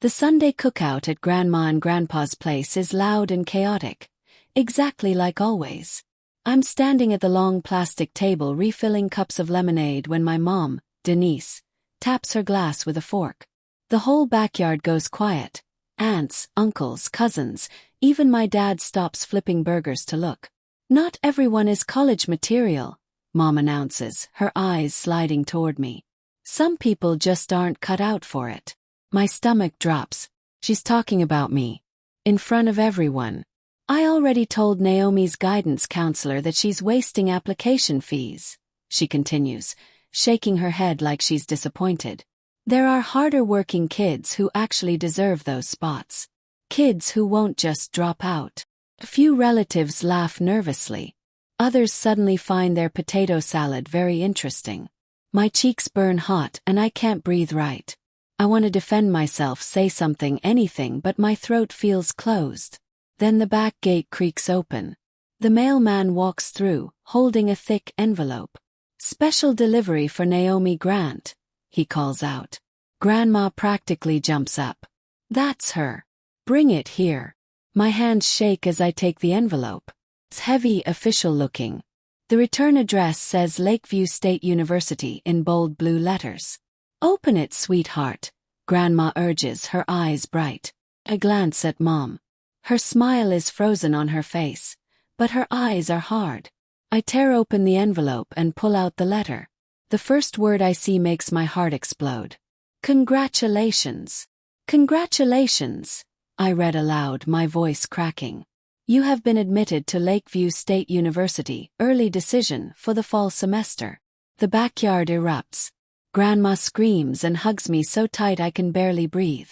The Sunday cookout at Grandma and Grandpa's place is loud and chaotic, exactly like always. I'm standing at the long plastic table refilling cups of lemonade when my mom, Denise, taps her glass with a fork. The whole backyard goes quiet. Aunts, uncles, cousins, even my dad stops flipping burgers to look. Not everyone is college material, Mom announces, her eyes sliding toward me. Some people just aren't cut out for it. My stomach drops. She's talking about me. In front of everyone. I already told Naomi's guidance counselor that she's wasting application fees, she continues, shaking her head like she's disappointed. There are harder working kids who actually deserve those spots. Kids who won't just drop out. A few relatives laugh nervously. Others suddenly find their potato salad very interesting. My cheeks burn hot and I can't breathe right. I want to defend myself, say something, anything, but my throat feels closed. Then the back gate creaks open. The mailman walks through, holding a thick envelope. Special delivery for Naomi Grant, he calls out. Grandma practically jumps up. That's her. Bring it here. My hands shake as I take the envelope. It's heavy, official looking. The return address says Lakeview State University in bold blue letters. Open it, sweetheart, Grandma urges, her eyes bright. I glance at Mom. Her smile is frozen on her face, but her eyes are hard. I tear open the envelope and pull out the letter. The first word I see makes my heart explode. Congratulations. Congratulations, I read aloud, my voice cracking. You have been admitted to Lakeview State University, early decision, for the fall semester. The backyard erupts. Grandma screams and hugs me so tight I can barely breathe.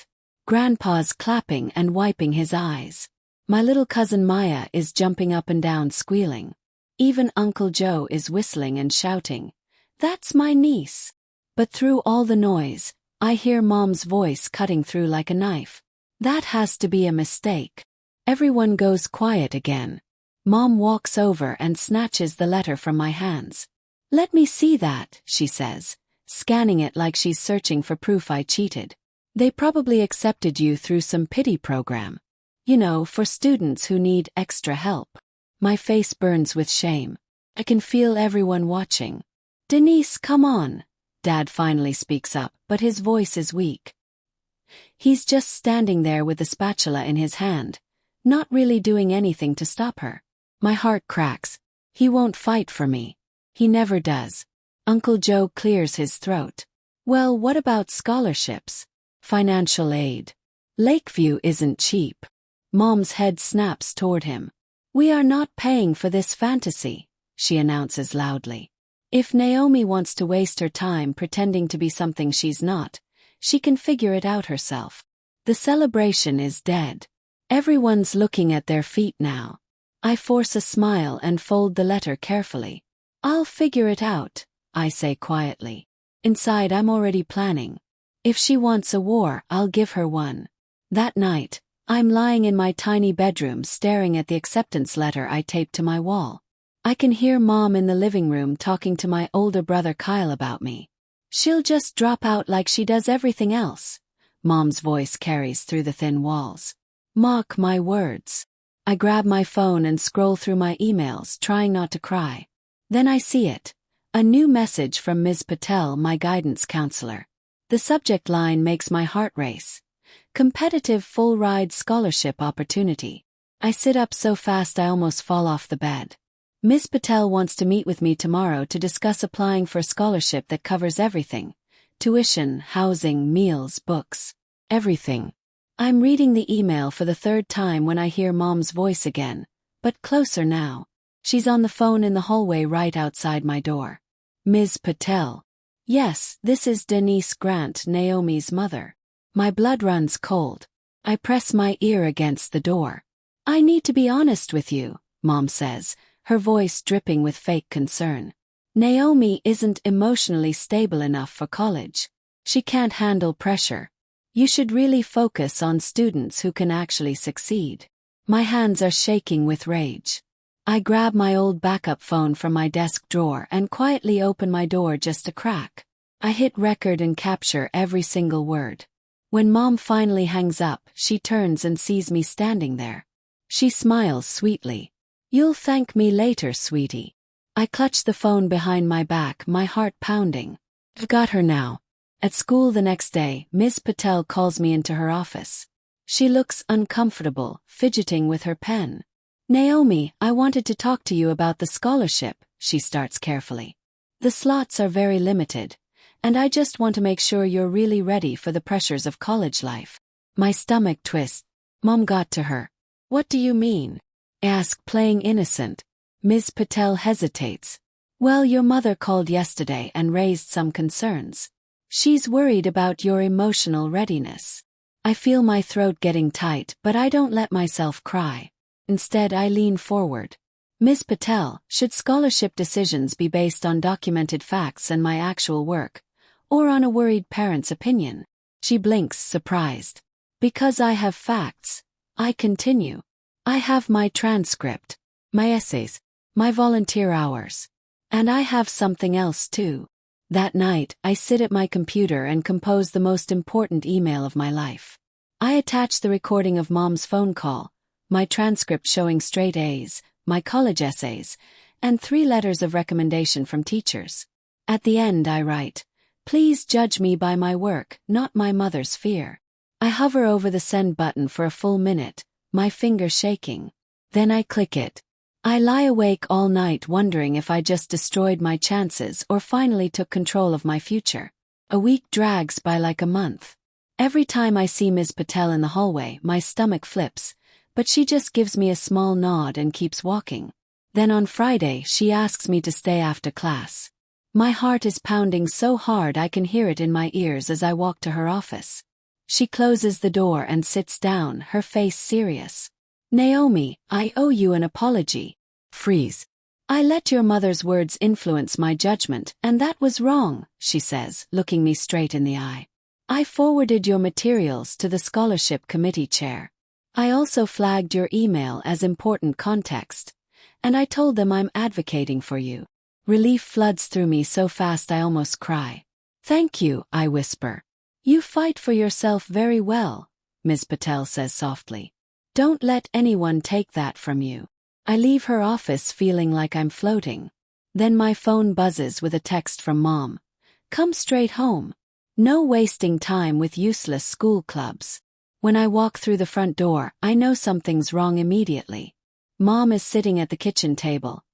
Grandpa's clapping and wiping his eyes. My little cousin Maya is jumping up and down squealing. Even Uncle Joe is whistling and shouting, "That's my niece." But through all the noise, I hear Mom's voice cutting through like a knife. That has to be a mistake. Everyone goes quiet again. Mom walks over and snatches the letter from my hands. "Let me see that," she says, scanning it like she's searching for proof I cheated. "They probably accepted you through some pity program. You know, for students who need extra help." My face burns with shame. I can feel everyone watching. "Denise, come on." Dad finally speaks up, but his voice is weak. He's just standing there with the spatula in his hand, not really doing anything to stop her. My heart cracks. He won't fight for me. He never does. Uncle Joe clears his throat. "Well, what about scholarships? Financial aid? Lakeview isn't cheap." Mom's head snaps toward him. "We are not paying for this fantasy," she announces loudly. If Naomi wants to waste her time pretending to be something she's not, she can figure it out herself. The celebration is dead. Everyone's looking at their feet now. I force a smile and fold the letter carefully. "I'll figure it out," I say quietly. Inside I'm already planning. If she wants a war, I'll give her one. That night, I'm lying in my tiny bedroom staring at the acceptance letter I taped to my wall. I can hear Mom in the living room talking to my older brother Kyle about me. "She'll just drop out like she does everything else," Mom's voice carries through the thin walls. Mark my words. I grab my phone and scroll through my emails, trying not to cry. Then I see it. A new message from Ms. Patel, my guidance counselor. The subject line makes my heart race. Competitive full-ride scholarship opportunity. I sit up so fast I almost fall off the bed. Ms. Patel wants to meet with me tomorrow to discuss applying for a scholarship that covers everything. Tuition, housing, meals, books. Everything. I'm reading the email for the third time when I hear Mom's voice again, but closer now. She's on the phone in the hallway right outside my door. "Ms. Patel." "Yes, this is Denise Grant, Naomi's mother." My blood runs cold. I press my ear against the door. "I need to be honest with you," Mom says, her voice dripping with fake concern. "Naomi isn't emotionally stable enough for college. She can't handle pressure. You should really focus on students who can actually succeed." My hands are shaking with rage. I grab my old backup phone from my desk drawer and quietly open my door just a crack. I hit record and capture every single word. When Mom finally hangs up, she turns and sees me standing there. She smiles sweetly. "You'll thank me later, sweetie." I clutch the phone behind my back, my heart pounding. I've got her now. At school the next day, Ms. Patel calls me into her office. She looks uncomfortable, fidgeting with her pen. "Naomi, I wanted to talk to you about the scholarship," she starts carefully. "The slots are very limited, and I just want to make sure you're really ready for the pressures of college life." My stomach twists. Mom got to her. "What do you mean?" I ask, playing innocent. Ms. Patel hesitates. "Well, your mother called yesterday and raised some concerns. She's worried about your emotional readiness." I feel my throat getting tight, but I don't let myself cry. Instead, I lean forward. "Ms. Patel, should scholarship decisions be based on documented facts and my actual work, or on a worried parent's opinion?" She blinks, surprised. "Because I have facts," I continue. "I have my transcript, my essays, my volunteer hours. And I have something else too." That night, I sit at my computer and compose the most important email of my life. I attach the recording of Mom's phone call, my transcript showing straight A's, my college essays, and 3 letters of recommendation from teachers. At the end I write, "Please judge me by my work, not my mother's fear." I hover over the send button for a full minute, my finger shaking. Then I click it. I lie awake all night wondering if I just destroyed my chances or finally took control of my future. A week drags by like a month. Every time I see Ms. Patel in the hallway, my stomach flips, but she just gives me a small nod and keeps walking. Then on Friday, she asks me to stay after class. My heart is pounding so hard I can hear it in my ears as I walk to her office. She closes the door and sits down, her face serious. "Naomi, I owe you an apology." Freeze. "I let your mother's words influence my judgment, and that was wrong," she says, looking me straight in the eye. "I forwarded your materials to the scholarship committee chair. I also flagged your email as important context, and I told them I'm advocating for you." Relief floods through me so fast I almost cry. "Thank you," I whisper. "You fight for yourself very well," Ms. Patel says softly. "Don't let anyone take that from you." I leave her office feeling like I'm floating. Then my phone buzzes with a text from Mom. "Come straight home. No wasting time with useless school clubs." When I walk through the front door, I know something's wrong immediately. Mom is sitting at the kitchen table,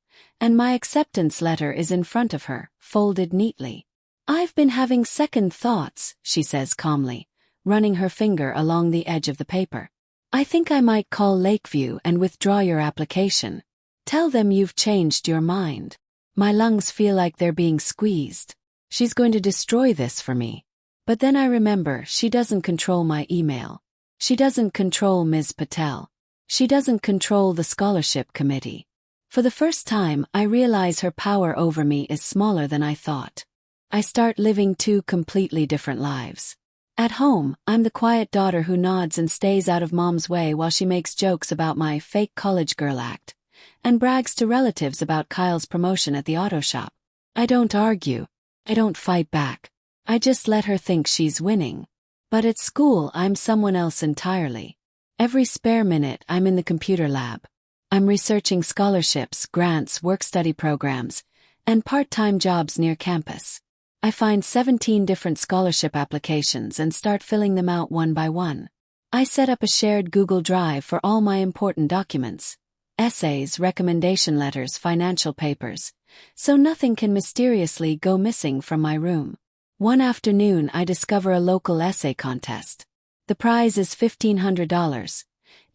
and my acceptance letter is in front of her, folded neatly. "I've been having second thoughts," she says calmly, running her finger along the edge of the paper. "I think I might call Lakeview and withdraw your application. Tell them you've changed your mind." My lungs feel like they're being squeezed. She's going to destroy this for me. But then I remember she doesn't control my email. She doesn't control Ms. Patel. She doesn't control the scholarship committee. For the first time, I realize her power over me is smaller than I thought. I start living 2 completely different lives. At home, I'm the quiet daughter who nods and stays out of Mom's way while she makes jokes about my fake college girl act, and brags to relatives about Kyle's promotion at the auto shop. I don't argue. I don't fight back. I just let her think she's winning. But at school, I'm someone else entirely. Every spare minute, I'm in the computer lab. I'm researching scholarships, grants, work-study programs, and part-time jobs near campus. I find 17 different scholarship applications and start filling them out one by one. I set up a shared Google Drive for all my important documents, essays, recommendation letters, financial papers, so nothing can mysteriously go missing from my room. One afternoon, I discover a local essay contest. The prize is $1,500,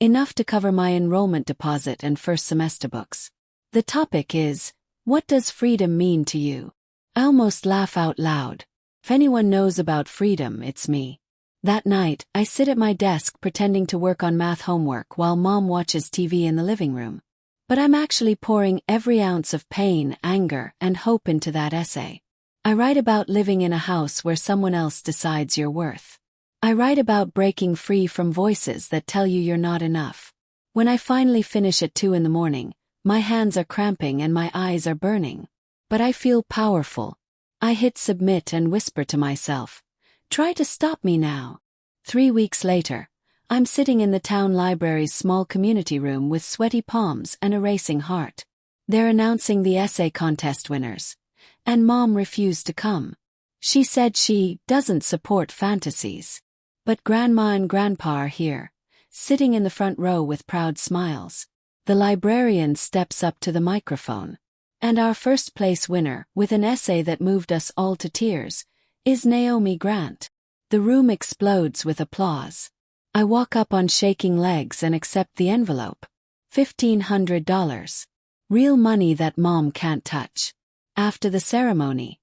enough to cover my enrollment deposit and first semester books. The topic is, "What does freedom mean to you?" I almost laugh out loud. If anyone knows about freedom, it's me. That night, I sit at my desk pretending to work on math homework while Mom watches TV in the living room. But I'm actually pouring every ounce of pain, anger, and hope into that essay. I write about living in a house where someone else decides your worth. I write about breaking free from voices that tell you you're not enough. When I finally finish at 2 in the morning, my hands are cramping and my eyes are burning. But I feel powerful. I hit submit and whisper to myself, "Try to stop me now." 3 weeks later, I'm sitting in the town library's small community room with sweaty palms and a racing heart. They're announcing the essay contest winners. And Mom refused to come. She said she doesn't support fantasies. But Grandma and Grandpa are here, sitting in the front row with proud smiles. The librarian steps up to the microphone. And our first place winner, with an essay that moved us all to tears, is Naomi Grant. The room explodes with applause. I walk up on shaking legs and accept the envelope. $1,500. Real money that Mom can't touch. After the ceremony,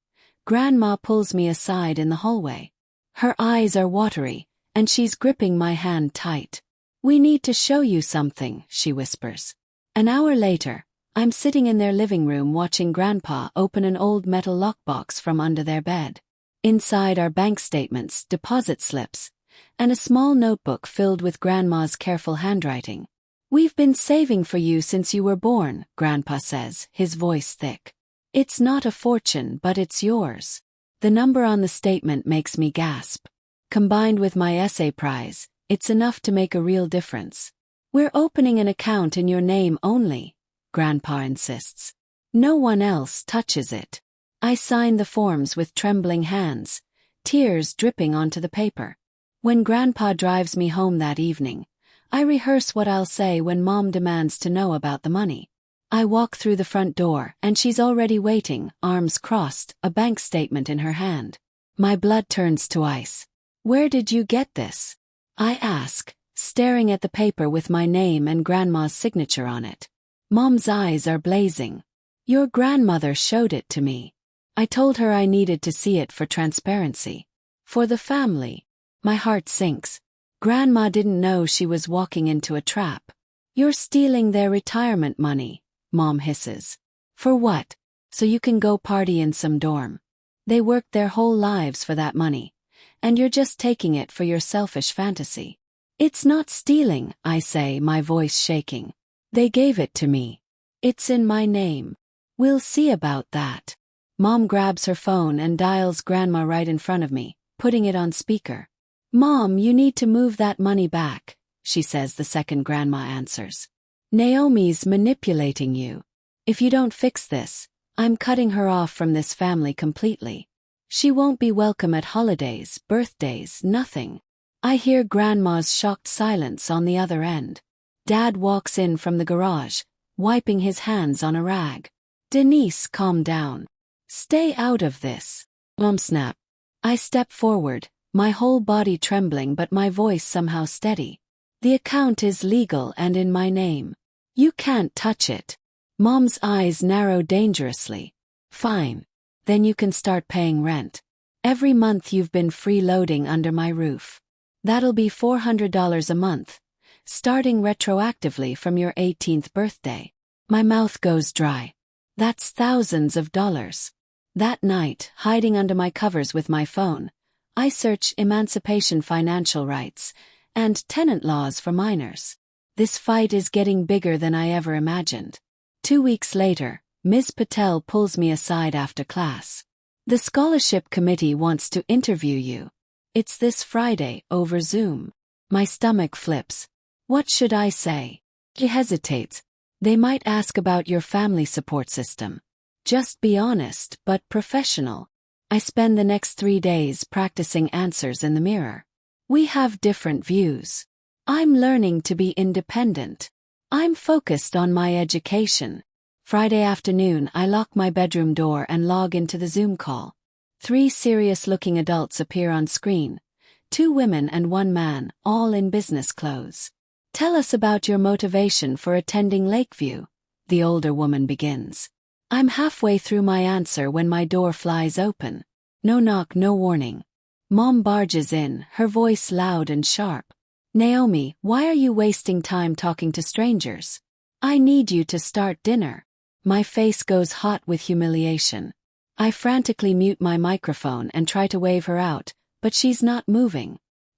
Grandma pulls me aside in the hallway. Her eyes are watery, and she's gripping my hand tight. "We need to show you something," she whispers. An hour later, I'm sitting in their living room watching Grandpa open an old metal lockbox from under their bed. Inside are bank statements, deposit slips, and a small notebook filled with Grandma's careful handwriting. "We've been saving for you since you were born," Grandpa says, his voice thick. "It's not a fortune, but it's yours." The number on the statement makes me gasp. Combined with my essay prize, it's enough to make a real difference. "We're opening an account in your name only," Grandpa insists. "No one else touches it." I sign the forms with trembling hands, tears dripping onto the paper. When Grandpa drives me home that evening, I rehearse what I'll say when Mom demands to know about the money. I walk through the front door and she's already waiting, arms crossed, a bank statement in her hand. My blood turns to ice. "Where did you get this?" I ask, staring at the paper with my name and Grandma's signature on it. Mom's eyes are blazing. "Your grandmother showed it to me. I told her I needed to see it for transparency. For the family." My heart sinks. Grandma didn't know she was walking into a trap. "You're stealing their retirement money," Mom hisses. "For what? So you can go party in some dorm. They worked their whole lives for that money, and you're just taking it for your selfish fantasy." "It's not stealing," I say, my voice shaking. "They gave it to me. It's in my name. We'll see about that." Mom grabs her phone and dials Grandma right in front of me, putting it on speaker. "Mom, you need to move that money back," she says the second Grandma answers. "Naomi's manipulating you. If you don't fix this, I'm cutting her off from this family completely. She won't be welcome at holidays, birthdays, nothing." I hear Grandma's shocked silence on the other end. Dad walks in from the garage, wiping his hands on a rag. "Denise, calm down. Stay out of this." Mom snap. I step forward, my whole body trembling but my voice somehow steady. "The account is legal and in my name. You can't touch it." Mom's eyes narrow dangerously. "Fine. Then you can start paying rent. Every month you've been freeloading under my roof. That'll be $400 a month, starting retroactively from your 18th birthday." My mouth goes dry. That's thousands of dollars. That night, hiding under my covers with my phone, I search emancipation financial rights and tenant laws for minors. This fight is getting bigger than I ever imagined. 2 weeks later, Ms. Patel pulls me aside after class. "The scholarship committee wants to interview you. It's this Friday, over Zoom." My stomach flips. What should I say? She hesitates. "They might ask about your family support system. Just be honest, but professional." I spend the next 3 days practicing answers in the mirror. We have different views. I'm learning to be independent. I'm focused on my education. Friday afternoon, I lock my bedroom door and log into the Zoom call. 3 serious-looking adults appear on screen. 2 women and 1 man, all in business clothes. "Tell us about your motivation for attending Lakeview," the older woman begins. I'm halfway through my answer when my door flies open. No knock, no warning. Mom barges in, her voice loud and sharp. "Naomi, why are you wasting time talking to strangers? I need you to start dinner." My face goes hot with humiliation. I frantically mute my microphone and try to wave her out, but she's not moving.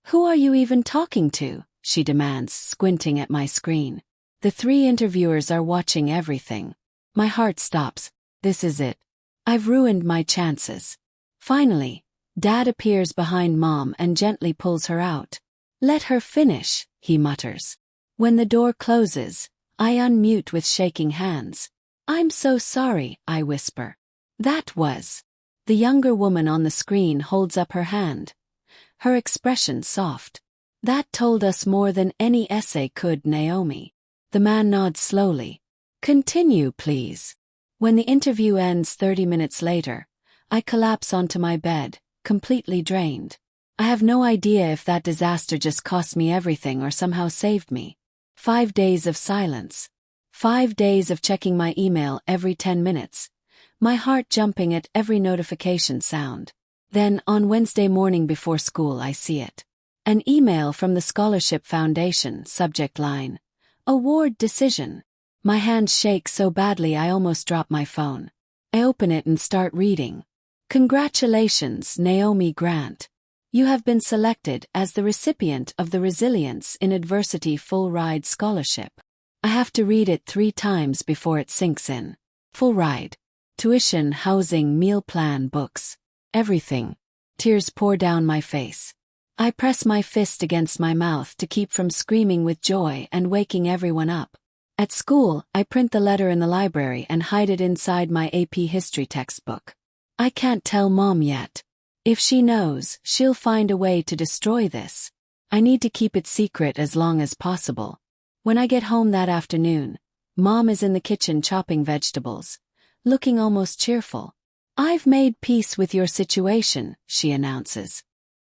"Who are you even talking to?" she demands, squinting at my screen. The 3 interviewers are watching everything. My heart stops. This is it. I've ruined my chances. Finally, Dad appears behind Mom and gently pulls her out. Let her finish, he mutters. When the door closes, I unmute with shaking hands. I'm so sorry, I whisper. That was. The younger woman on the screen holds up her hand. Her expression soft. That told us more than any essay could, Naomi. The man nods slowly. Continue, please. When the interview ends 30 minutes later, I collapse onto my bed, completely drained. I have no idea if that disaster just cost me everything or somehow saved me. 5 days of silence. 5 days of checking my email every 10 minutes. My heart jumping at every notification sound. Then, on Wednesday morning before school, I see it. An email from the Scholarship Foundation, subject line. Award decision. My hands shake so badly I almost drop my phone. I open it and start reading. Congratulations, Naomi Grant. You have been selected as the recipient of the Resilience in Adversity Full Ride Scholarship. I have to read it 3 times before it sinks in. Full ride. Tuition, housing, meal plan, books. Everything. Tears pour down my face. I press my fist against my mouth to keep from screaming with joy and waking everyone up. At school, I print the letter in the library and hide it inside my AP history textbook. I can't tell Mom yet. If she knows, she'll find a way to destroy this. I need to keep it secret as long as possible. When I get home that afternoon, Mom is in the kitchen chopping vegetables, looking almost cheerful. I've made peace with your situation, she announces.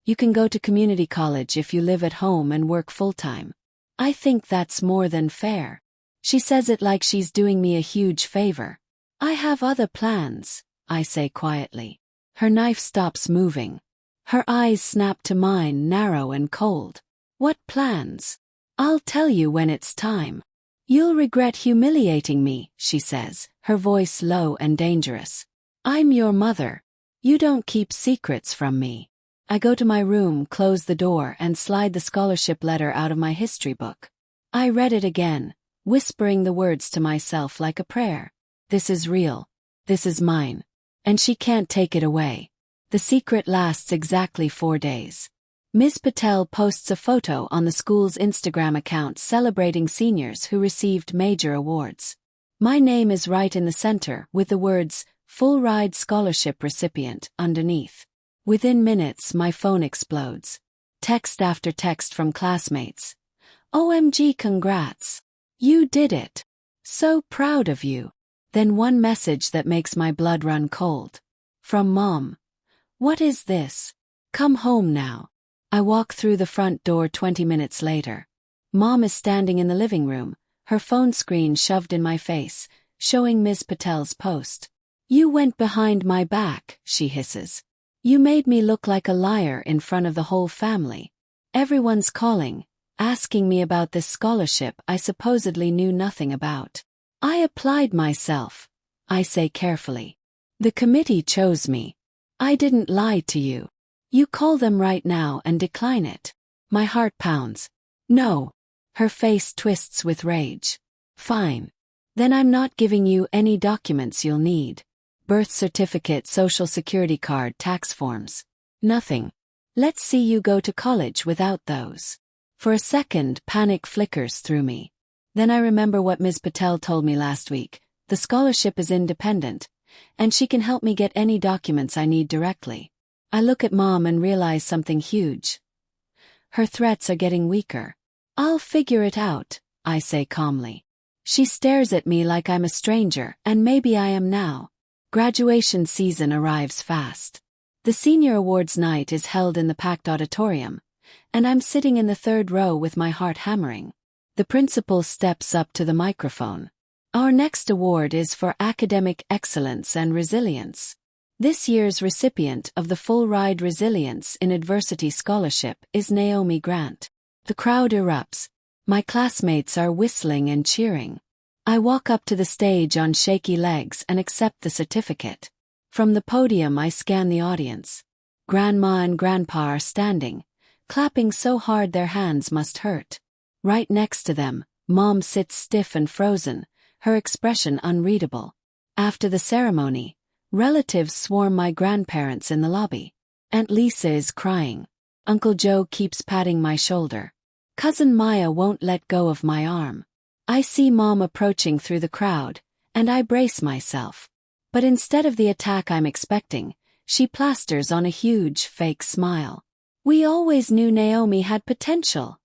You can go to community college if you live at home and work full-time. I think that's more than fair. She says it like she's doing me a huge favor. I have other plans, I say quietly. Her knife stops moving. Her eyes snap to mine, narrow and cold. What plans? I'll tell you when it's time. You'll regret humiliating me, she says, her voice low and dangerous. I'm your mother. You don't keep secrets from me. I go to my room, close the door, and slide the scholarship letter out of my history book. I read it again, whispering the words to myself like a prayer. This is real. This is mine. And she can't take it away. The secret lasts exactly 4 days. Ms. Patel posts a photo on the school's Instagram account celebrating seniors who received major awards. My name is right in the center with the words, Full Ride Scholarship Recipient, underneath. Within minutes, my phone explodes. Text after text from classmates. OMG, congrats. You did it. So proud of you. Then one message that makes my blood run cold. From Mom. What is this? Come home now. I walk through the front door 20 minutes later. Mom is standing in the living room, her phone screen shoved in my face, showing Ms. Patel's post. You went behind my back, she hisses. You made me look like a liar in front of the whole family. Everyone's calling, asking me about this scholarship I supposedly knew nothing about. I applied myself, I say carefully. The committee chose me. I didn't lie to you. You call them right now and decline it. My heart pounds. No. Her face twists with rage. Fine. Then I'm not giving you any documents you'll need. Birth certificate, social security card, tax forms. Nothing. Let's see you go to college without those. For a second, panic flickers through me. Then I remember what Ms. Patel told me last week. The scholarship is independent, and she can help me get any documents I need directly. I look at Mom and realize something huge. Her threats are getting weaker. I'll figure it out, I say calmly. She stares at me like I'm a stranger, and maybe I am now. Graduation season arrives fast. The senior awards night is held in the packed auditorium, and I'm sitting in the 3rd row with my heart hammering. The principal steps up to the microphone. Our next award is for academic excellence and resilience. This year's recipient of the Full Ride Resilience in Adversity Scholarship is Naomi Grant. The crowd erupts. My classmates are whistling and cheering. I walk up to the stage on shaky legs and accept the certificate. From the podium I scan the audience. Grandma and Grandpa are standing, clapping so hard their hands must hurt. Right next to them, Mom sits stiff and frozen, her expression unreadable. After the ceremony, relatives swarm my grandparents in the lobby. Aunt Lisa is crying. Uncle Joe keeps patting my shoulder. Cousin Maya won't let go of my arm. I see Mom approaching through the crowd, and I brace myself. But instead of the attack I'm expecting, she plasters on a huge fake smile. "We always knew Naomi had potential,"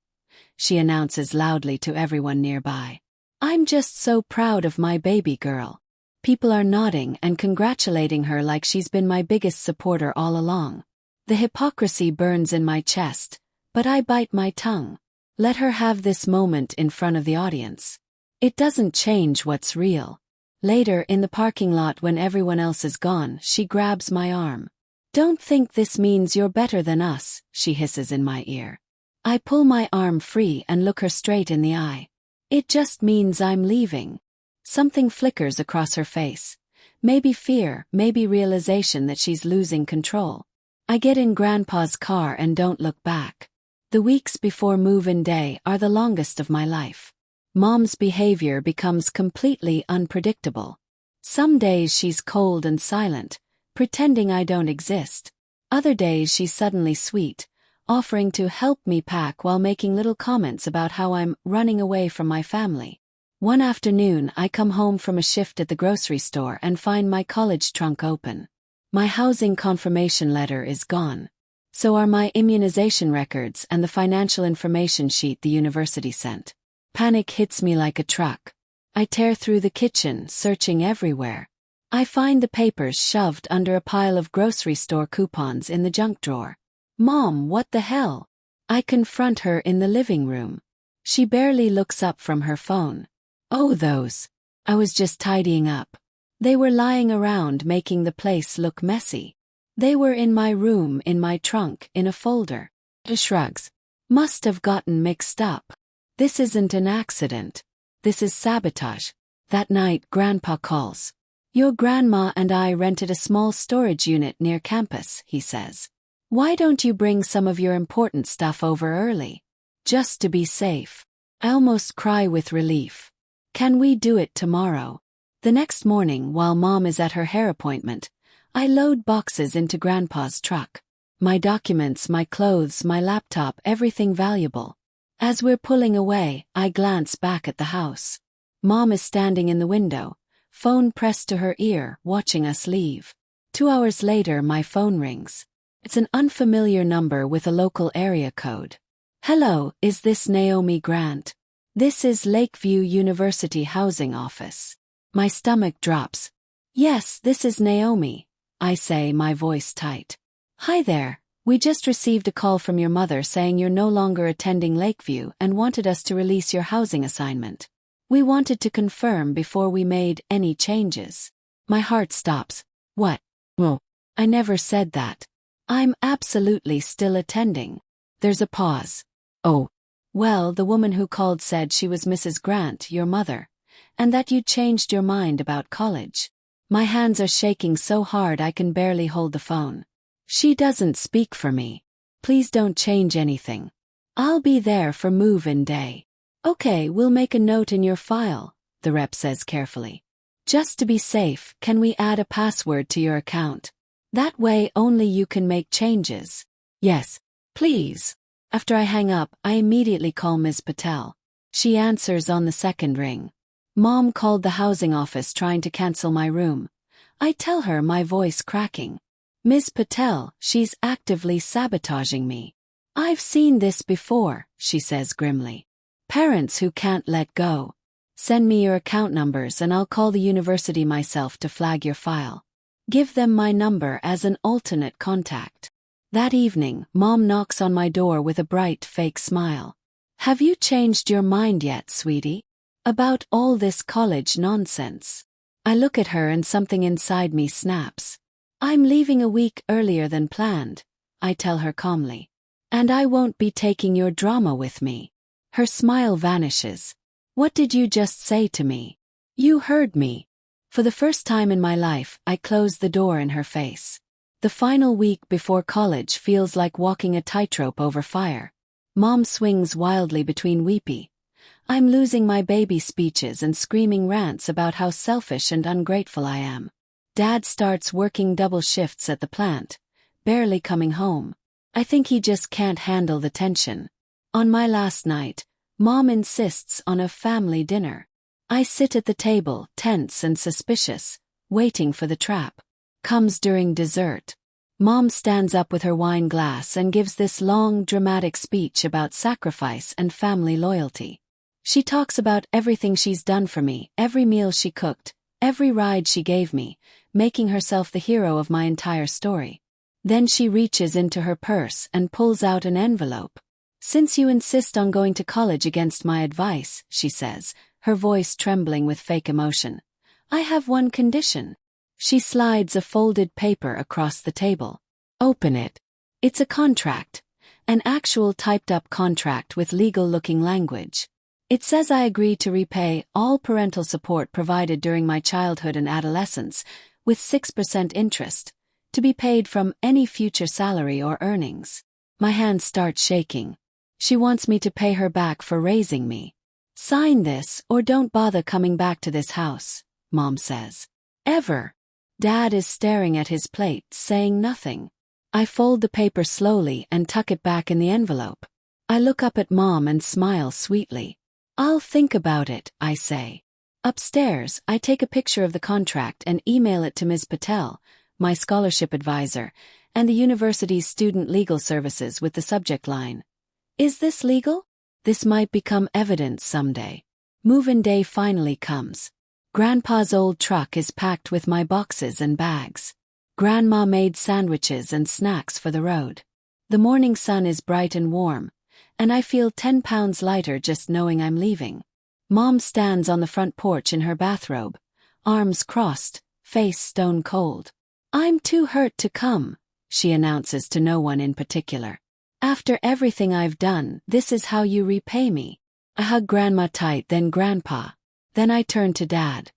she announces loudly to everyone nearby. "I'm just so proud of my baby girl." People are nodding and congratulating her like she's been my biggest supporter all along. The hypocrisy burns in my chest, but I bite my tongue. Let her have this moment in front of the audience. It doesn't change what's real. Later, in the parking lot when everyone else is gone, she grabs my arm. "Don't think this means you're better than us," she hisses in my ear. I pull my arm free and look her straight in the eye. "It just means I'm leaving." Something flickers across her face. Maybe fear, maybe realization that she's losing control. I get in Grandpa's car and don't look back. The weeks before move-in day are the longest of my life. Mom's behavior becomes completely unpredictable. Some days she's cold and silent, pretending I don't exist. Other days she's suddenly sweet, offering to help me pack while making little comments about how I'm running away from my family. One afternoon I come home from a shift at the grocery store and find my college trunk open. My housing confirmation letter is gone. So are my immunization records and the financial information sheet the university sent. Panic hits me like a truck. I tear through the kitchen, searching everywhere. I find the papers shoved under a pile of grocery store coupons in the junk drawer. "Mom, what the hell?" I confront her in the living room. She barely looks up from her phone. "Oh, those. I was just tidying up. They were lying around making the place look messy. They were in my room, in my trunk, in a folder." She shrugs. "Must have gotten mixed up. This isn't an accident. This is sabotage." That night, Grandpa calls. "Your grandma and I rented a small storage unit near campus," he says. "Why don't you bring some of your important stuff over early? Just to be safe." I almost cry with relief. "Can we do it tomorrow?" The next morning, while Mom is at her hair appointment, I load boxes into Grandpa's truck. My documents, my clothes, my laptop, everything valuable. As we're pulling away, I glance back at the house. Mom is standing in the window, phone pressed to her ear, watching us leave. 2 hours later, my phone rings. It's an unfamiliar number with a local area code. "Hello, is this Naomi Grant?" "This is Lakeview University Housing Office." My stomach drops. "Yes, this is Naomi," I say, my voice tight. "Hi there. We just received a call from your mother saying you're no longer attending Lakeview and wanted us to release your housing assignment. We wanted to confirm before we made any changes." My heart stops. "What? Well, I never said that. I'm absolutely still attending." There's a pause. "Oh. Well, the woman who called said she was Mrs. Grant, your mother, and that you'd changed your mind about college." My hands are shaking so hard I can barely hold the phone. "She doesn't speak for me. Please don't change anything. I'll be there for move-in day." "Okay, we'll make a note in your file," the rep says carefully. "Just to be safe, can we add a password to your account? That way only you can make changes." "Yes, please." After I hang up, I immediately call Ms. Patel. She answers on the second ring. Mom called the housing office trying to cancel my room. I tell her, my voice cracking. "Ms. Patel, she's actively sabotaging me." "I've seen this before," she says grimly. "Parents who can't let go. Send me your account numbers and I'll call the university myself to flag your file. Give them my number as an alternate contact." That evening, Mom knocks on my door with a bright, fake smile. "Have you changed your mind yet, sweetie? About all this college nonsense?" I look at her and something inside me snaps. "I'm leaving a week earlier than planned," I tell her calmly. "And I won't be taking your drama with me." Her smile vanishes. "What did you just say to me?" "You heard me." For the first time in my life, I close the door in her face. The final week before college feels like walking a tightrope over fire. Mom swings wildly between weepy, I'm losing my baby speeches and screaming rants about how selfish and ungrateful I am. Dad starts working double shifts at the plant, barely coming home. I think he just can't handle the tension. On my last night, Mom insists on a family dinner. I sit at the table, tense and suspicious, waiting for the trap. Comes during dessert. Mom stands up with her wine glass and gives this long, dramatic speech about sacrifice and family loyalty. She talks about everything she's done for me, every meal she cooked, every ride she gave me, making herself the hero of my entire story. Then she reaches into her purse and pulls out an envelope. "Since you insist on going to college against my advice," she says, her voice trembling with fake emotion, "I have one condition." She slides a folded paper across the table. "Open it." It's a contract. An actual typed-up contract with legal-looking language. It says I agree to repay all parental support provided during my childhood and adolescence, with 6% interest, to be paid from any future salary or earnings. My hands start shaking. She wants me to pay her back for raising me. "Sign this or don't bother coming back to this house," Mom says. "Ever." Dad is staring at his plate, saying nothing. I fold the paper slowly and tuck it back in the envelope. I look up at Mom and smile sweetly. "I'll think about it," I say. Upstairs, I take a picture of the contract and email it to Ms. Patel, my scholarship advisor, and the university's student legal services with the subject line, "Is this legal? This might become evidence someday." Move-in day finally comes. Grandpa's old truck is packed with my boxes and bags. Grandma made sandwiches and snacks for the road. The morning sun is bright and warm, and I feel 10 pounds lighter just knowing I'm leaving. Mom stands on the front porch in her bathrobe, arms crossed, face stone cold. "I'm too hurt to come," she announces to no one in particular. "After everything I've done, this is how you repay me." I hug Grandma tight, then Grandpa. Then I turn to Dad.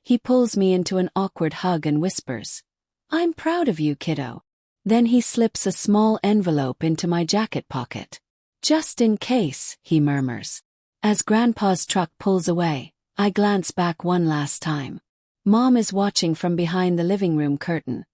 He pulls me into an awkward hug and whispers, "I'm proud of you, kiddo." Then he slips a small envelope into my jacket pocket. "Just in case," he murmurs. As Grandpa's truck pulls away, I glance back one last time. Mom is watching from behind the living room curtain,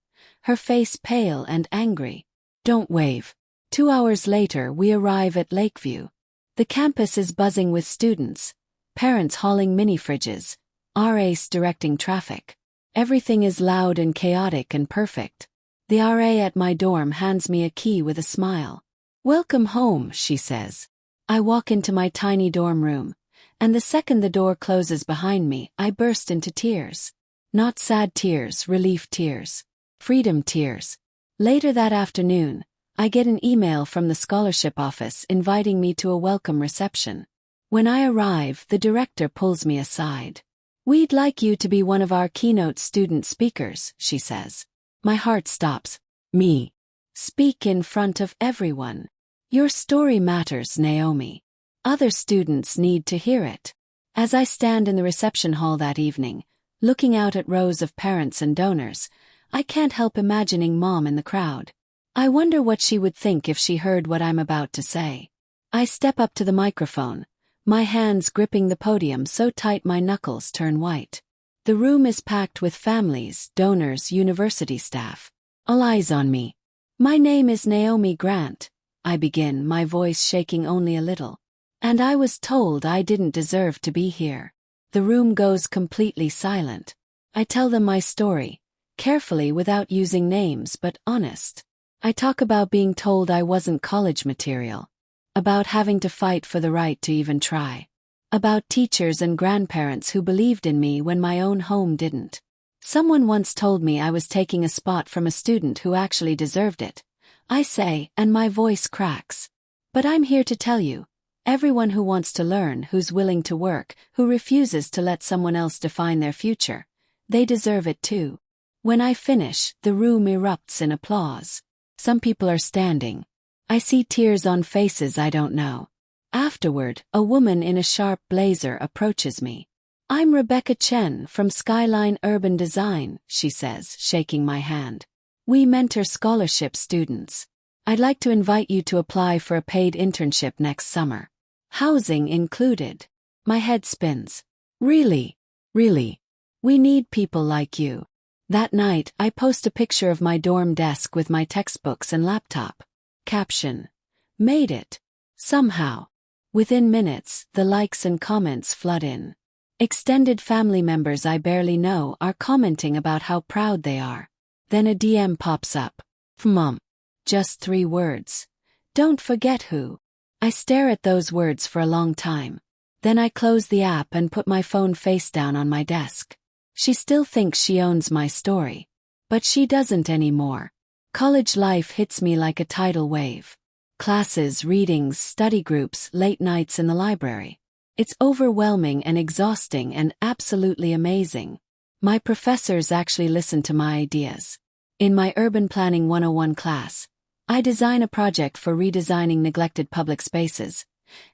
her face pale and angry. "Don't wave." 2 hours later, we arrive at Lakeview. The campus is buzzing with students, parents hauling mini-fridges, RAs directing traffic. Everything is loud and chaotic and perfect. The RA at my dorm hands me a key with a smile. "Welcome home," she says. I walk into my tiny dorm room, and the second the door closes behind me, I burst into tears. Not sad tears, relief tears. Freedom tears. Later that afternoon, I get an email from the scholarship office inviting me to a welcome reception. When I arrive, the director pulls me aside. "We'd like you to be one of our keynote student speakers," she says. My heart stops. Me. Speak in front of everyone. Your story matters, Naomi. Other students need to hear it. As I stand in the reception hall that evening, looking out at rows of parents and donors, I can't help imagining Mom in the crowd. I wonder what she would think if she heard what I'm about to say. I step up to the microphone, my hands gripping the podium so tight my knuckles turn white. The room is packed with families, donors, university staff. All eyes on me. "My name is Naomi Grant," I begin, my voice shaking only a little. "And I was told I didn't deserve to be here." The room goes completely silent. I tell them my story, carefully without using names but honest. I talk about being told I wasn't college material, about having to fight for the right to even try, about teachers and grandparents who believed in me when my own home didn't. Someone once told me I was taking a spot from a student who actually deserved it, I say, and my voice cracks. But I'm here to tell you, everyone who wants to learn, who's willing to work, who refuses to let someone else define their future, they deserve it too. When I finish, the room erupts in applause. Some people are standing. I see tears on faces I don't know. Afterward, a woman in a sharp blazer approaches me. "I'm Rebecca Chen from Skyline Urban Design," she says, shaking my hand. "We mentor scholarship students. I'd like to invite you to apply for a paid internship next summer. Housing included." My head spins. Really? Really? We need people like you. That night, I post a picture of my dorm desk with my textbooks and laptop. Caption. Made it. Somehow. Within minutes, the likes and comments flood in. Extended family members I barely know are commenting about how proud they are. Then a DM pops up. Mom. Just 3 words. Don't forget who. I stare at those words for a long time. Then I close the app and put my phone face down on my desk. She still thinks she owns my story. But she doesn't anymore. College life hits me like a tidal wave. Classes, readings, study groups, late nights in the library. It's overwhelming and exhausting and absolutely amazing. My professors actually listen to my ideas. In my Urban Planning 101 class, I design a project for redesigning neglected public spaces,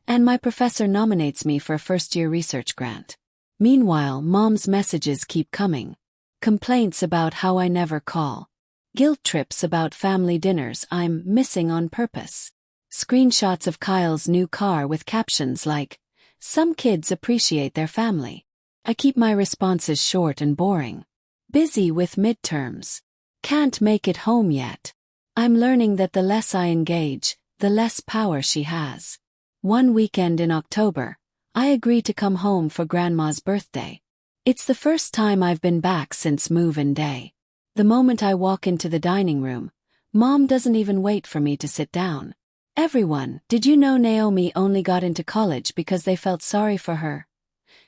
and my professor nominates me for a first-year research grant. Meanwhile, Mom's messages keep coming. Complaints about how I never call. Guilt trips about family dinners I'm missing on purpose. Screenshots of Kyle's new car with captions like, "Some kids appreciate their family." I keep my responses short and boring. Busy with midterms. Can't make it home yet. I'm learning that the less I engage, the less power she has. One weekend in October, I agree to come home for Grandma's birthday. It's the first time I've been back since move-in day. The moment I walk into the dining room, Mom doesn't even wait for me to sit down. "Everyone, did you know Naomi only got into college because they felt sorry for her?"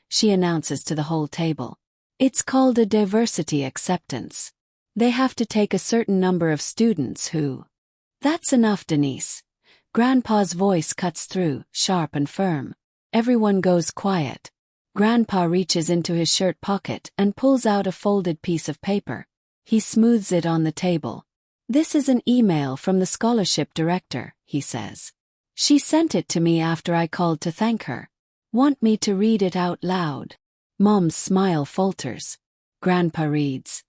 she announces to the whole table. It's called a diversity acceptance. They have to take a certain number of students who... That's enough, Denise. Grandpa's voice cuts through, sharp and firm. Everyone goes quiet. Grandpa reaches into his shirt pocket and pulls out a folded piece of paper. He smooths it on the table. "This is an email from the scholarship director," he says. "She sent it to me after I called to thank her. Want me to read it out loud?" Mom's smile falters. Grandpa reads.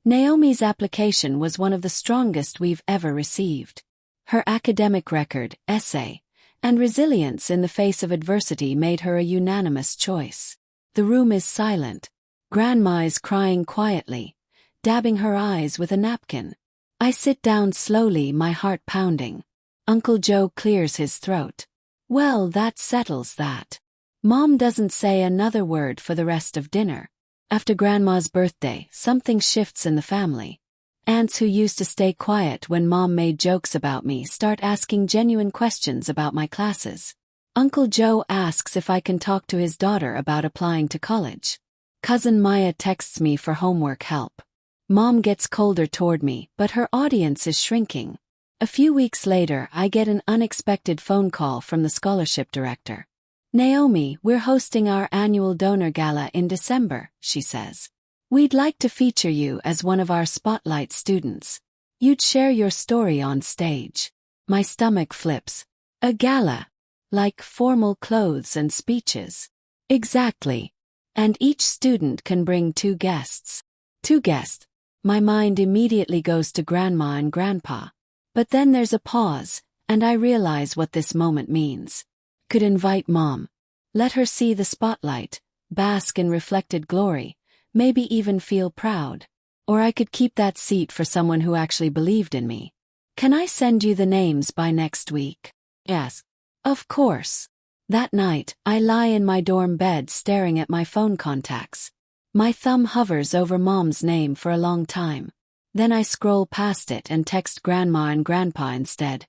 "Naomi's application was one of the strongest we've ever received. Her academic record, essay, and resilience in the face of adversity made her a unanimous choice." The room is silent. Grandma is crying quietly, dabbing her eyes with a napkin. I sit down slowly, my heart pounding. Uncle Joe clears his throat. "Well, that settles that." Mom doesn't say another word for the rest of dinner. After Grandma's birthday, something shifts in the family. Aunts who used to stay quiet when Mom made jokes about me start asking genuine questions about my classes. Uncle Joe asks if I can talk to his daughter about applying to college. Cousin Maya texts me for homework help. Mom gets colder toward me, but her audience is shrinking. A few weeks later, I get an unexpected phone call from the scholarship director. "Naomi, we're hosting our annual donor gala in December," she says. "We'd like to feature you as one of our spotlight students. You'd share your story on stage." My stomach flips. A gala? Like formal clothes and speeches? Exactly. And each student can bring 2 guests. 2 guests. My mind immediately goes to Grandma and Grandpa. But then there's a pause, and I realize what this moment means. Could invite Mom. Let her see the spotlight, bask in reflected glory, maybe even feel proud. Or I could keep that seat for someone who actually believed in me. "Can I send you the names by next week?" "Yes." "Of course." That night, I lie in my dorm bed staring at my phone contacts. My thumb hovers over Mom's name for a long time. Then I scroll past it and text Grandma and Grandpa instead.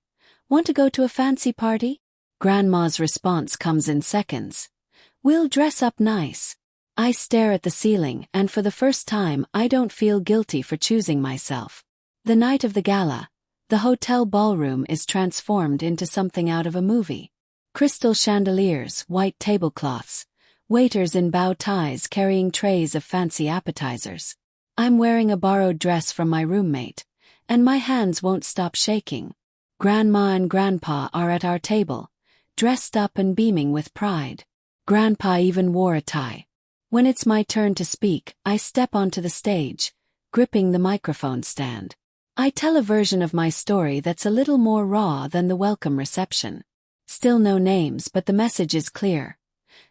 "Want to go to a fancy party?" Grandma's response comes in seconds. "We'll dress up nice." I stare at the ceiling, and for the first time I don't feel guilty for choosing myself. The night of the gala, the hotel ballroom is transformed into something out of a movie. Crystal chandeliers, white tablecloths, waiters in bow ties carrying trays of fancy appetizers. I'm wearing a borrowed dress from my roommate, and my hands won't stop shaking. Grandma and Grandpa are at our table, dressed up and beaming with pride. Grandpa even wore a tie. When it's my turn to speak, I step onto the stage, gripping the microphone stand. I tell a version of my story that's a little more raw than the welcome reception. Still no names, but the message is clear.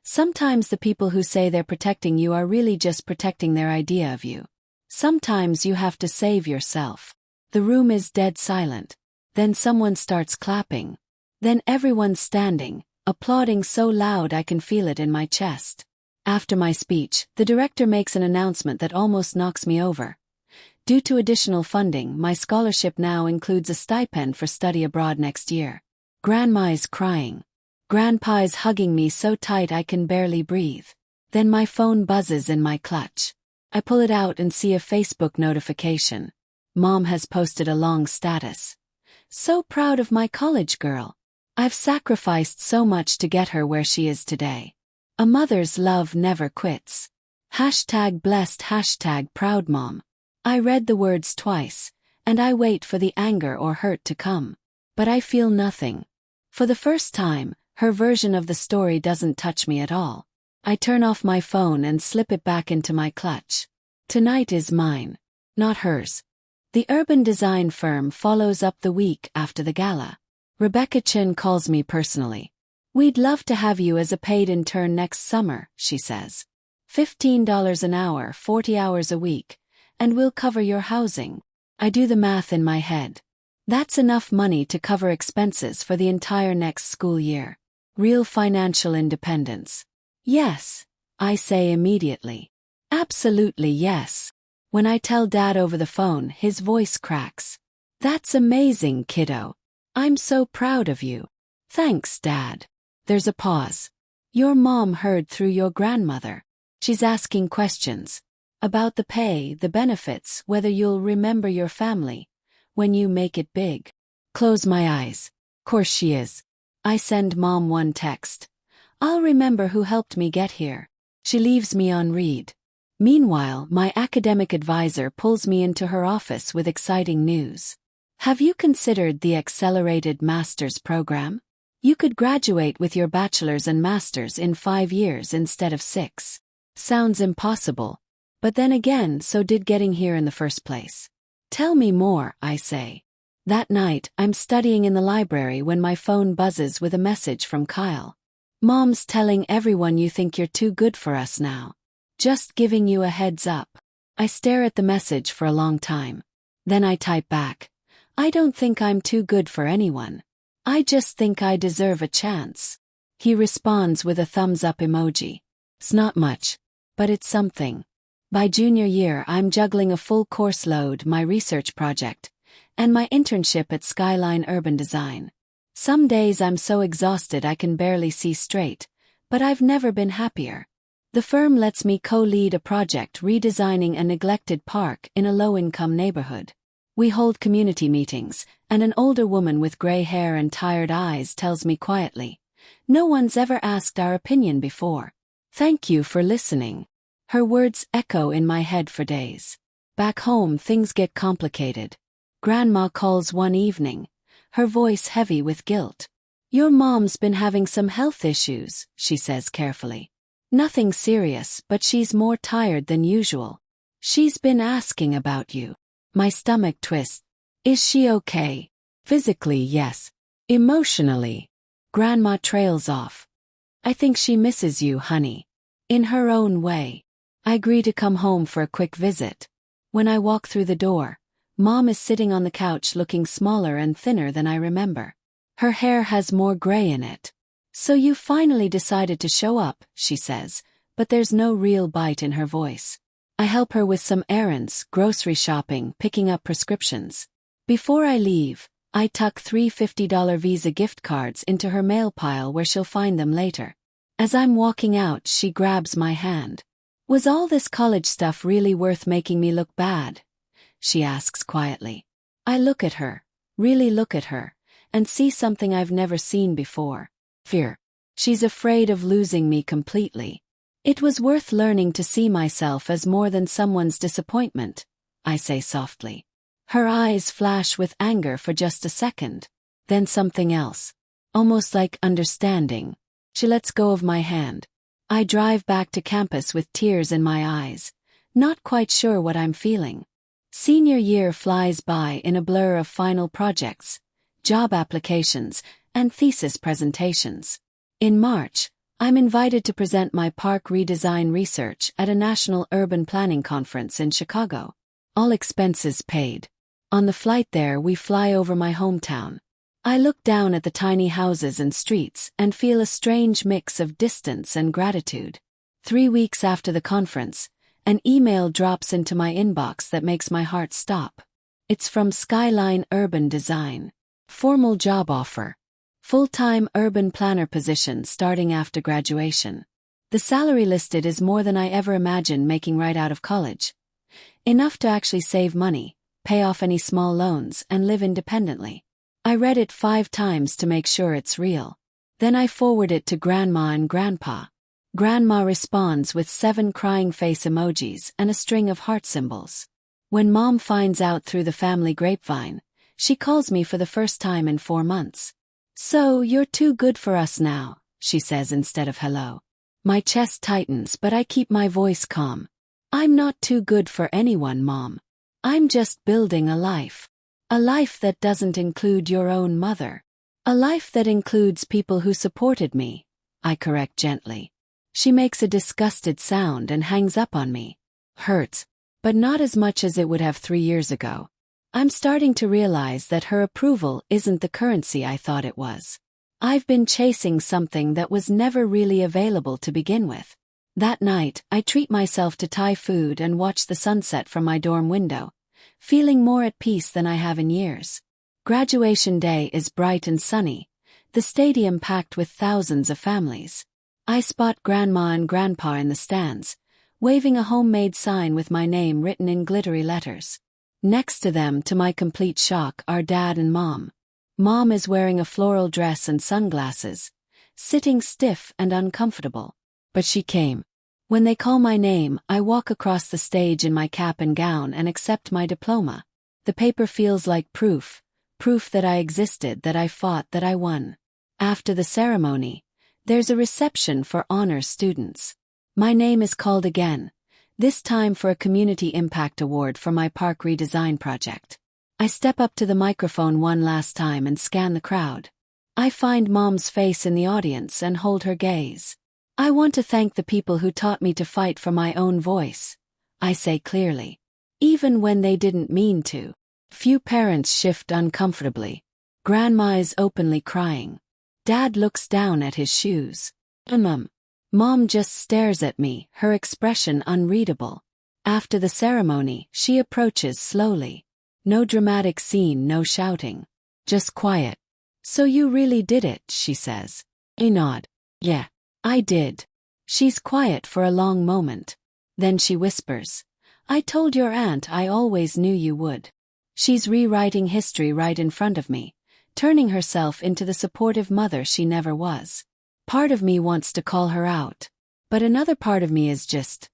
Sometimes the people who say they're protecting you are really just protecting their idea of you. Sometimes you have to save yourself. The room is dead silent. Then someone starts clapping. Then everyone's standing, applauding so loud I can feel it in my chest. After my speech, the director makes an announcement that almost knocks me over. Due to additional funding, my scholarship now includes a stipend for study abroad next year. Grandma is crying. Grandpa is hugging me so tight I can barely breathe. Then my phone buzzes in my clutch. I pull it out and see a Facebook notification. Mom has posted a long status. So proud of my college girl. I've sacrificed so much to get her where she is today. A mother's love never quits. #blessed, #proud mom. I read the words twice, and I wait for the anger or hurt to come. But I feel nothing. For the first time, her version of the story doesn't touch me at all. I turn off my phone and slip it back into my clutch. Tonight is mine, not hers. The urban design firm follows up the week after the gala. Rebecca Chin calls me personally. "We'd love to have you as a paid intern next summer," she says. $15 an hour, 40 hours a week, and we'll cover your housing. I do the math in my head. That's enough money to cover expenses for the entire next school year. Real financial independence. Yes, I say immediately. Absolutely yes. When I tell Dad over the phone, his voice cracks. "That's amazing, kiddo. I'm so proud of you." "Thanks, Dad." There's a pause. "Your mom heard through your grandmother. She's asking questions. About the pay, the benefits, whether you'll remember your family when you make it big." Close my eyes. Course she is. I send Mom one text. "I'll remember who helped me get here." She leaves me on read. Meanwhile, my academic advisor pulls me into her office with exciting news. "Have you considered the accelerated master's program? You could graduate with your bachelor's and master's in 5 years instead of 6. Sounds impossible. But then again, so did getting here in the first place. "Tell me more," I say. That night, I'm studying in the library when my phone buzzes with a message from Kyle. "Mom's telling everyone you think you're too good for us now. Just giving you a heads up." I stare at the message for a long time. Then I type back. "I don't think I'm too good for anyone. I just think I deserve a chance." He responds with a thumbs up emoji. It's not much, but it's something. By junior year, I'm juggling a full course load, my research project, and my internship at Skyline Urban Design. Some days I'm so exhausted I can barely see straight, but I've never been happier. The firm lets me co-lead a project redesigning a neglected park in a low-income neighborhood. We hold community meetings, and an older woman with gray hair and tired eyes tells me quietly, "No one's ever asked our opinion before. Thank you for listening." Her words echo in my head for days. Back home, things get complicated. Grandma calls one evening, her voice heavy with guilt. "Your mom's been having some health issues," she says carefully. "Nothing serious, but she's more tired than usual. She's been asking about you." My stomach twists. "Is she okay?" "Physically, yes. Emotionally." Grandma trails off. "I think she misses you, honey. In her own way." I agree to come home for a quick visit. When I walk through the door, Mom is sitting on the couch looking smaller and thinner than I remember. Her hair has more gray in it. "So you finally decided to show up," she says, but there's no real bite in her voice. I help her with some errands, grocery shopping, picking up prescriptions. Before I leave, I tuck 3 $50 Visa gift cards into her mail pile where she'll find them later. As I'm walking out, she grabs my hand. "Was all this college stuff really worth making me look bad?" she asks quietly. I look at her, really look at her, and see something I've never seen before. Fear. She's afraid of losing me completely. "It was worth learning to see myself as more than someone's disappointment," I say softly. Her eyes flash with anger for just a second. Then something else. Almost like understanding. She lets go of my hand. I drive back to campus with tears in my eyes, not quite sure what I'm feeling. Senior year flies by in a blur of final projects, job applications, and thesis presentations. In March, I'm invited to present my park redesign research at a national urban planning conference in Chicago. All expenses paid. On the flight there, we fly over my hometown. I look down at the tiny houses and streets and feel a strange mix of distance and gratitude. 3 weeks after the conference, an email drops into my inbox that makes my heart stop. It's from Skyline Urban Design. Formal job offer. Full-time urban planner position starting after graduation. The salary listed is more than I ever imagined making right out of college. Enough to actually save money, pay off any small loans, and live independently. I read it 5 times to make sure it's real. Then I forward it to Grandma and Grandpa. Grandma responds with 7 crying face emojis and a string of heart symbols. When Mom finds out through the family grapevine, she calls me for the first time in 4 months. "So, you're too good for us now," she says instead of hello. My chest tightens, but I keep my voice calm. "I'm not too good for anyone, Mom. I'm just building a life. A life that doesn't include your own mother. A life that includes people who supported me," I correct gently. She makes a disgusted sound and hangs up on me. Hurts, but not as much as it would have 3 years ago. I'm starting to realize that her approval isn't the currency I thought it was. I've been chasing something that was never really available to begin with. That night, I treat myself to Thai food and watch the sunset from my dorm window, feeling more at peace than I have in years. Graduation day is bright and sunny, the stadium packed with thousands of families. I spot Grandma and Grandpa in the stands, waving a homemade sign with my name written in glittery letters. Next to them, to my complete shock, are Dad and Mom. Mom is wearing a floral dress and sunglasses, sitting stiff and uncomfortable. But she came. When they call my name, I walk across the stage in my cap and gown and accept my diploma. The paper feels like proof that I existed, that I fought, that I won. After the ceremony, there's a reception for honors students. My name is called again, this time for a Community Impact Award for my park redesign project. I step up to the microphone one last time and scan the crowd. I find Mom's face in the audience and hold her gaze. "I want to thank the people who taught me to fight for my own voice," I say clearly. Even when they didn't mean to. Few parents shift uncomfortably. Grandma is openly crying. Dad looks down at his shoes. Mom just stares at me, her expression unreadable. After the ceremony, she approaches slowly. No dramatic scene, no shouting. Just quiet. "So you really did it," she says. I nod. "Yeah, I did." She's quiet for a long moment. Then she whispers, "I told your aunt I always knew you would." She's rewriting history right in front of me, turning herself into the supportive mother she never was. Part of me wants to call her out, but another part of me is just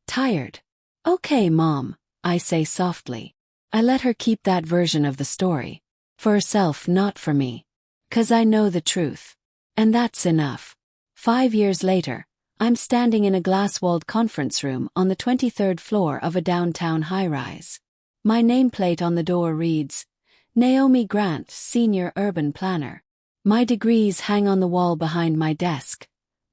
tired. "Okay, Mom," I say softly. I let her keep that version of the story. For herself, not for me. 'Cause I know the truth. And that's enough. 5 years later, I'm standing in a glass-walled conference room on the 23rd floor of a downtown high-rise. My nameplate on the door reads, Naomi Grant, Senior Urban Planner. My degrees hang on the wall behind my desk.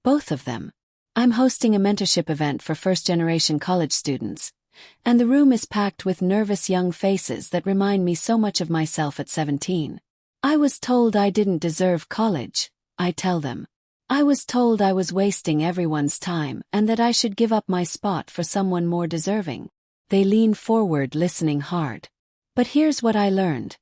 Both of them. I'm hosting a mentorship event for first-generation college students, and the room is packed with nervous young faces that remind me so much of myself at 17. I was told I didn't deserve college, I tell them. I was told I was wasting everyone's time and that I should give up my spot for someone more deserving. They lean forward, listening hard. But here's what I learned.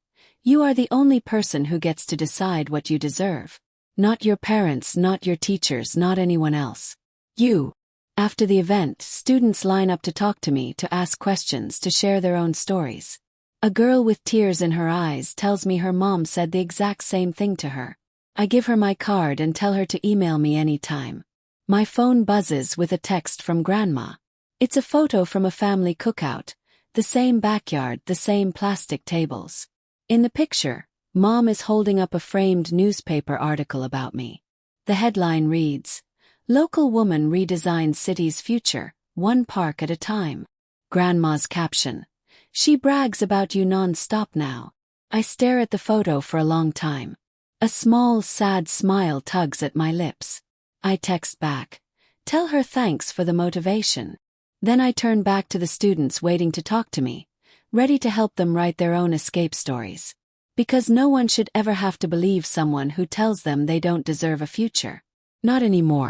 You are the only person who gets to decide what you deserve. Not your parents, not your teachers, not anyone else. You. After the event, students line up to talk to me, to ask questions, to share their own stories. A girl with tears in her eyes tells me her mom said the exact same thing to her. I give her my card and tell her to email me anytime. My phone buzzes with a text from Grandma. It's a photo from a family cookout, the same backyard, the same plastic tables. In the picture, Mom is holding up a framed newspaper article about me. The headline reads, Local woman redesigns city's future, one park at a time. Grandma's caption, She brags about you non-stop now. I stare at the photo for a long time. A small, sad smile tugs at my lips. I text back, Tell her thanks for the motivation. Then I turn back to the students waiting to talk to me, ready to help them write their own escape stories. Because no one should ever have to believe someone who tells them they don't deserve a future. Not anymore.